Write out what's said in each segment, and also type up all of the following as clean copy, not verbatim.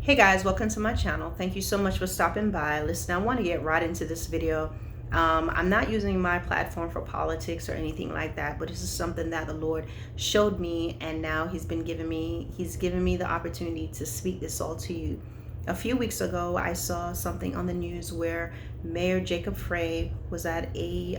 Hey guys, welcome to my channel. Thank you so much for stopping by. Listen, I want to get right into this video. I'm not using my platform for politics or anything like that, but this is something that the Lord showed me, and now he's given me the opportunity to speak this all to you. A few weeks ago, I saw something on the news where Mayor Jacob Frey was at a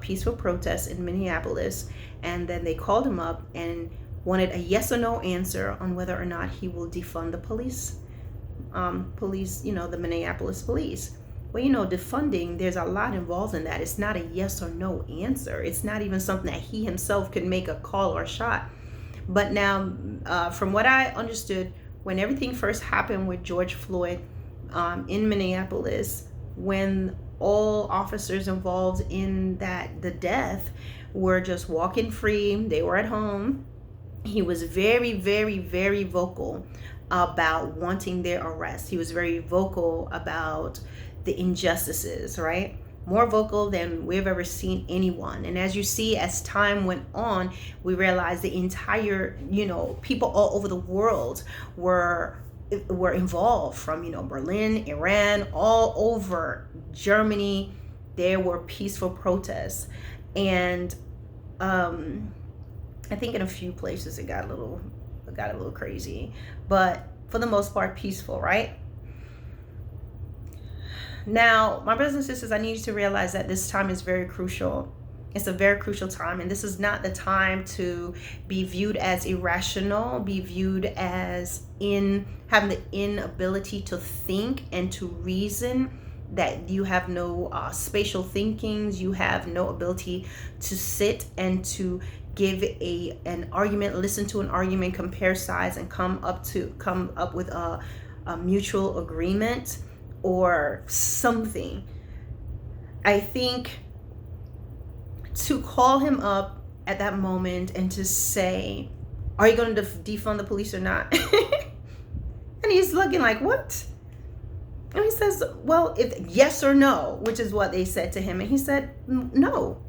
peaceful protest in Minneapolis, and then they called him up and wanted a yes or no answer on whether or not he will defund the police, the Minneapolis police. Well, defunding, there's a lot involved in that. It's not a yes or no answer. It's not even something that he himself could make a call or a shot. But now, from what I understood, when everything first happened with George Floyd in Minneapolis, when all officers involved in the death were just walking free, they were at home, he was very, very, very vocal about wanting their arrest. He was very vocal about the injustices, right? More vocal than we've ever seen anyone. And as you see, as time went on, we realized the entire, people all over the world were involved, from, Berlin, Iran, all over Germany. There were peaceful protests. And I think in a few places it got a little crazy, but for the most part peaceful, right? Now, my brothers and sisters, I need you to realize that this time is very crucial. It's a very crucial time, and this is not the time to be viewed as irrational, be viewed as having the inability to think and to reason, that you have no spatial thinkings, you have no ability to sit and to give an argument, listen to an argument, compare sides, and come up with a mutual agreement or something. I think to call him up at that moment and to say, are you going to defund the police or not? And he's looking like, what? And he says, well, if yes or no, which is what they said to him. And he said, no.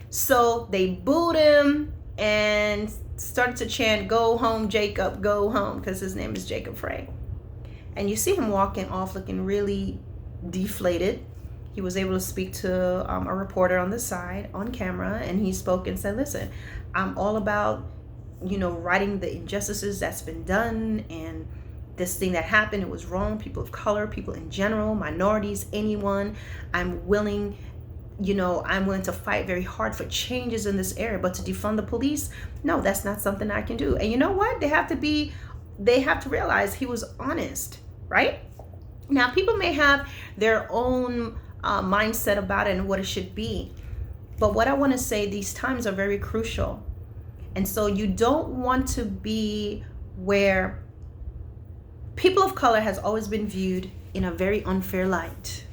So they booed him and started to chant, go home, Jacob, go home, because his name is Jacob Frey. And you see him walking off looking really deflated. He was able to speak to a reporter on the side on camera, and he spoke and said, listen, I'm all about, righting the injustices that's been done, and this thing that happened, it was wrong. People of color, people in general, minorities, anyone. I'm willing to fight very hard for changes in this area, but to defund the police, no, that's not something I can do. And you know what? They have to realize he was honest, right? Now, people may have their own mindset about it and what it should be. But what I want to say, these times are very crucial. And so you don't want to be where people of color has always been viewed in a very unfair light.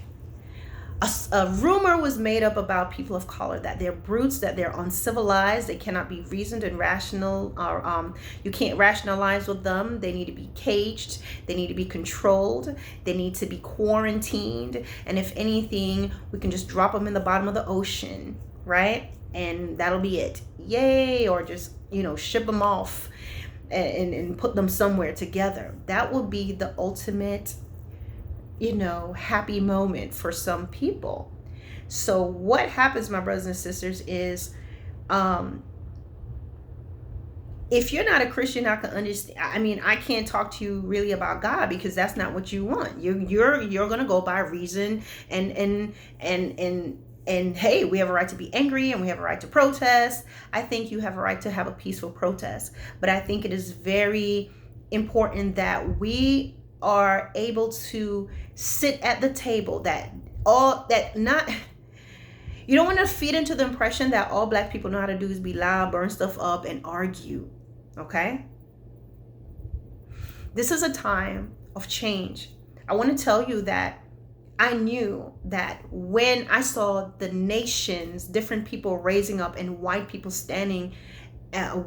A rumor was made up about people of color, that they're brutes, that they're uncivilized, they cannot be reasoned and rational, or you can't rationalize with them. They need to be caged, they need to be controlled, they need to be quarantined, and if anything, we can just drop them in the bottom of the ocean, right? And that'll be it. Yay! Or just, ship them off and put them somewhere together. That will be the ultimate happy moment for some people. So what happens, my brothers and sisters, is if you're not a Christian, I can understand. I can't talk to you really about God, because that's not what you want. You're gonna go by reason and hey, we have a right to be angry and we have a right to protest. I think you have a right to have a peaceful protest, but I think it is very important that we are able to sit at the table, you don't want to feed into the impression that all black people know how to do is be loud, burn stuff up, and argue. Okay? This is a time of change. I want to tell you that I knew that when I saw the nations, different people raising up and white people standing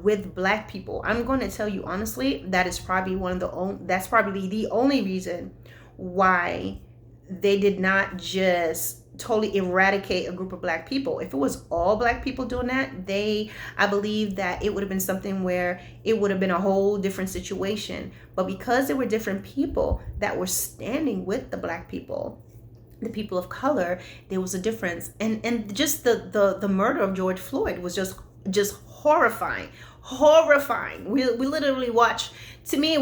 with black people, I'm going to tell you honestly, that's probably the only reason why they did not just totally eradicate a group of black people. If it was all black people doing that, I believe that it would have been something where it would have been a whole different situation. But because there were different people that were standing with the black people, the people of color, there was a difference. And just the murder of George Floyd was just horrifying. We literally watched. To me, it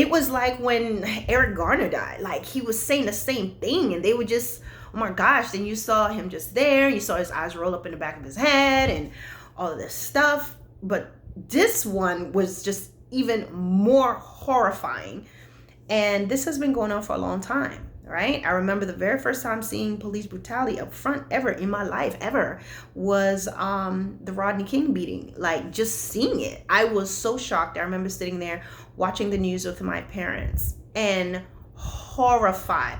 was like when Eric Garner died. Like, he was saying the same thing, and they would just, oh my gosh. Then you saw him just there. You saw his eyes roll up in the back of his head and all of this stuff. But this one was just even more horrifying. And this has been going on for a long time, right? I remember the very first time seeing police brutality up front ever in my life, was the Rodney King beating. Like, just seeing it, I was so shocked. I remember sitting there watching the news with my parents and horrified,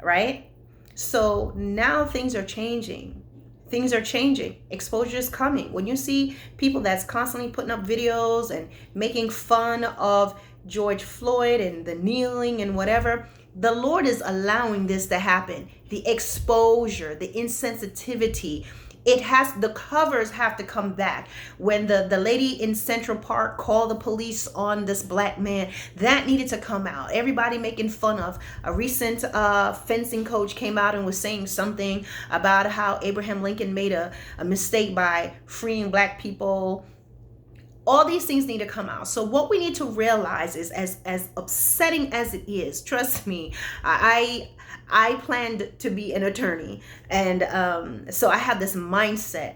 right? So now things are changing. Exposure is coming. When you see people that's constantly putting up videos and making fun of George Floyd and the kneeling and whatever, the Lord is allowing this to happen. The exposure, the insensitivity, the covers have to come back. When the lady in Central Park called the police on this black man, that needed to come out. Everybody making fun of a recent fencing coach came out and was saying something about how Abraham Lincoln made a mistake by freeing black people. All these things need to come out. So what we need to realize is, as upsetting as it is, trust me, I planned to be an attorney, and so I have this mindset.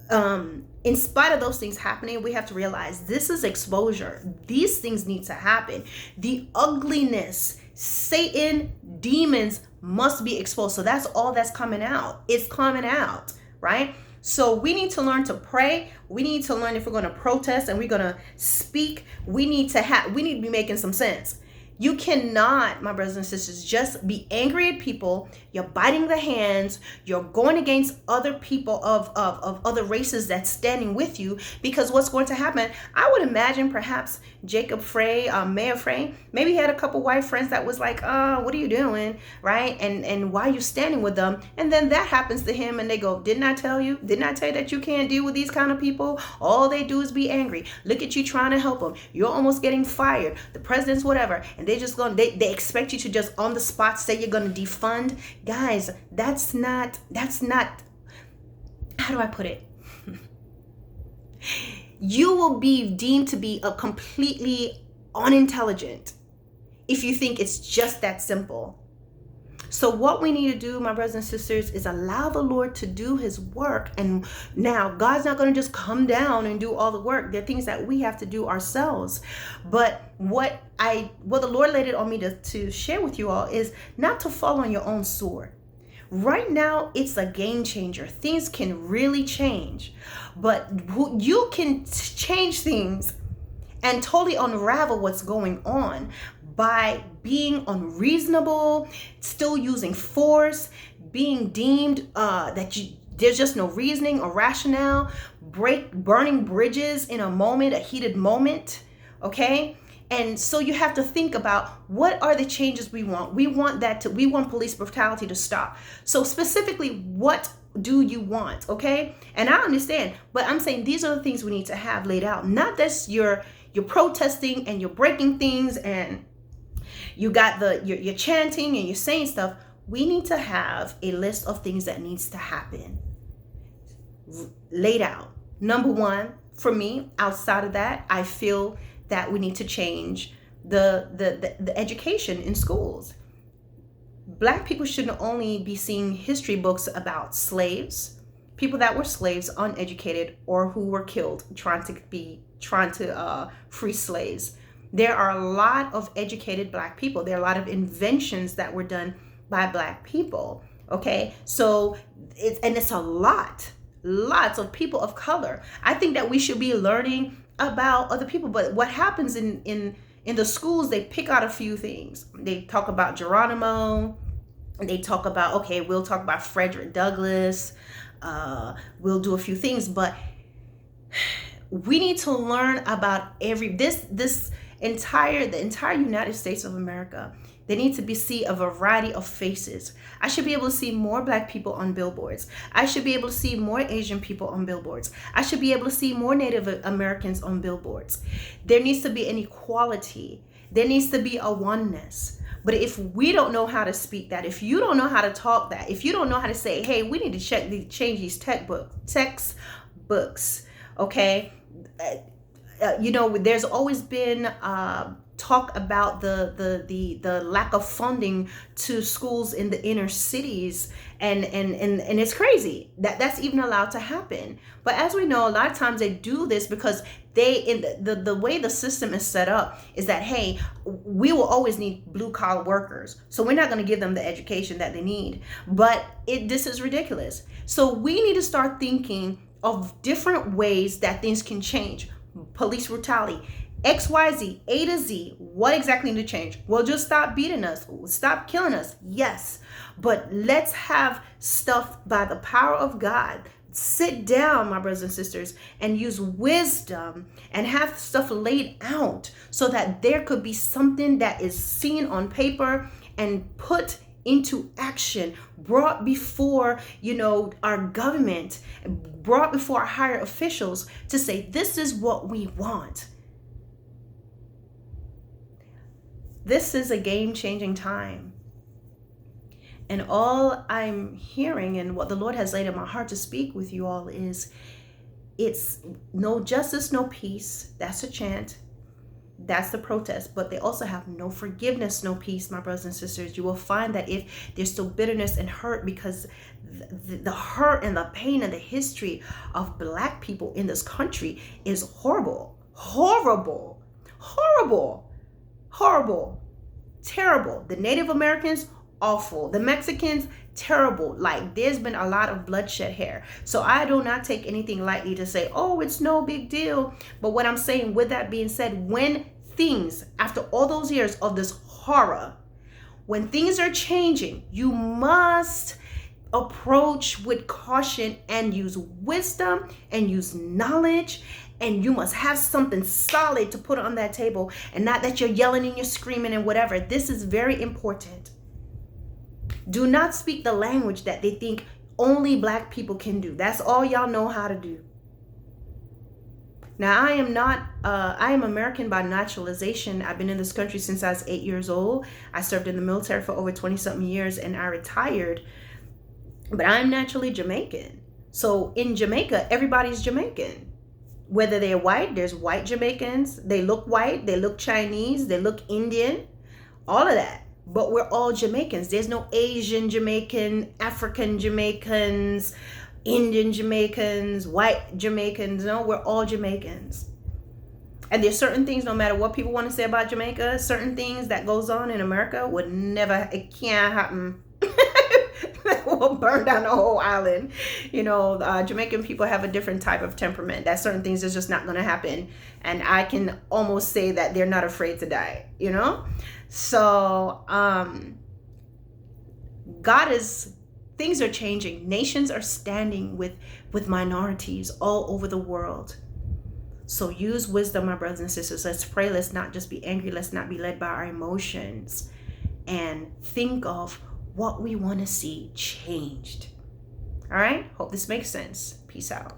In spite of those things happening, we have to realize this is exposure. These things need to happen. The ugliness, Satan, demons must be exposed. So that's all that's coming out. It's coming out, right? So we need to learn to pray. We need to learn, if we're going to protest and we're going to speak, we need to be making some sense. You cannot, my brothers and sisters, just be angry at people. You're biting the hands. You're going against other people of other races that's standing with you, because what's going to happen, I would imagine perhaps Jacob Frey, Mayor Frey, maybe he had a couple white friends that was like, what are you doing, right? And why are you standing with them? And then that happens to him and they go, didn't I tell you? Didn't I tell you that you can't deal with these kind of people? All they do is be angry. Look at you trying to help them. You're almost getting fired. The president's whatever. And they expect you to just on the spot say you're going to defund. Guys, that's not, how do I put it? You will be deemed to be a completely unintelligent if you think it's just that simple. So what we need to do, my brothers and sisters, is allow the Lord to do his work. And now God's not going to just come down and do all the work. There are things that we have to do ourselves. But what the Lord laid it on me to share with you all is not to fall on your own sword. Right now, it's a game changer. Things can really change. But you can change things and totally unravel what's going on by being unreasonable, still using force, being deemed there's just no reasoning or rationale, burning bridges in a heated moment, okay? And so you have to think about, what are the changes we want? We want police brutality to stop. So specifically, what do you want, okay? And I understand, but I'm saying these are the things we need to have laid out. Not that you're protesting and you're breaking things and you got you're chanting and you're saying stuff. We need to have a list of things that needs to happen laid out. Number one, for me, outside of that, I feel that we need to change the education in schools. Black people shouldn't only be seeing history books about slaves, people that were slaves, uneducated, or who were killed trying to free slaves. There are a lot of educated Black people. There are a lot of inventions that were done by Black people. Okay, so it's a lots of people of color. I think that we should be learning about other people. But what happens in the schools, they pick out a few things. They talk about Geronimo. They talk about, okay, we'll talk about Frederick Douglass. We'll do a few things, but we need to learn about the entire United States of America. They need to see a variety of faces. I should be able to see more Black people on billboards. I should be able to see more Asian people on billboards. I should be able to see more Native Americans on billboards. There needs to be an equality. There needs to be a oneness. But if we don't know how to speak that, if you don't know how to talk that, if you don't know how to say, hey, we need to change these textbooks, okay? There's always been talk about the lack of funding to schools in the inner cities, and it's crazy that that's even allowed to happen. But as we know, a lot of times they do this because the way the system is set up is that, hey, we will always need blue collar workers, so we're not going to give them the education that they need. But this is ridiculous. So we need to start thinking of different ways that things can change. Police brutality, XYZ, A to Z. What exactly need to change? Well, just stop beating us, stop killing us. Yes, but let's have stuff by the power of God. Sit down, my brothers and sisters, and use wisdom and have stuff laid out so that there could be something that is seen on paper and put into action, brought before our government, brought before our higher officials to say, this is what we want. This is a game-changing time. And all I'm hearing and what the Lord has laid in my heart to speak with you all is, it's no justice, no peace. That's a chant. That's the protest. But they also have no forgiveness, no peace, my brothers and sisters. You will find that if there's still bitterness and hurt, because the hurt and the pain and the history of Black people in this country is horrible, horrible, horrible, horrible, terrible. The Native Americans, awful. The Mexicans, terrible. Like, there's been a lot of bloodshed here. So I do not take anything lightly to say, oh, it's no big deal. But what I'm saying, with that being said, when things, after all those years of this horror, when things are changing, you must approach with caution and use wisdom and use knowledge. And you must have something solid to put on that table, and not that you're yelling and you're screaming and whatever. This is very important. Do not speak the language that they think only Black people can do. That's all y'all know how to do. Now, I am American by naturalization. I've been in this country since I was 8 years old. I served in the military for over 20-something years, and I retired. But I'm naturally Jamaican. So in Jamaica, everybody's Jamaican. Whether they're white, there's white Jamaicans. They look white, they look Chinese, they look Indian, all of that. But we're all Jamaicans. There's no Asian Jamaican, African Jamaicans, Indian Jamaicans, white Jamaicans. No, we're all Jamaicans. And there's certain things, no matter what people want to say about Jamaica, certain things that goes on in America would never, it can't happen. Will burn down the whole island. Jamaican people have a different type of temperament. That certain things is just not going to happen. And I can almost say that they're not afraid to die, So, things are changing. Nations are standing with minorities all over the world. So use wisdom, my brothers and sisters. Let's pray. Let's not just be angry. Let's not be led by our emotions. And think of what we want to see changed. All right? Hope this makes sense. Peace out.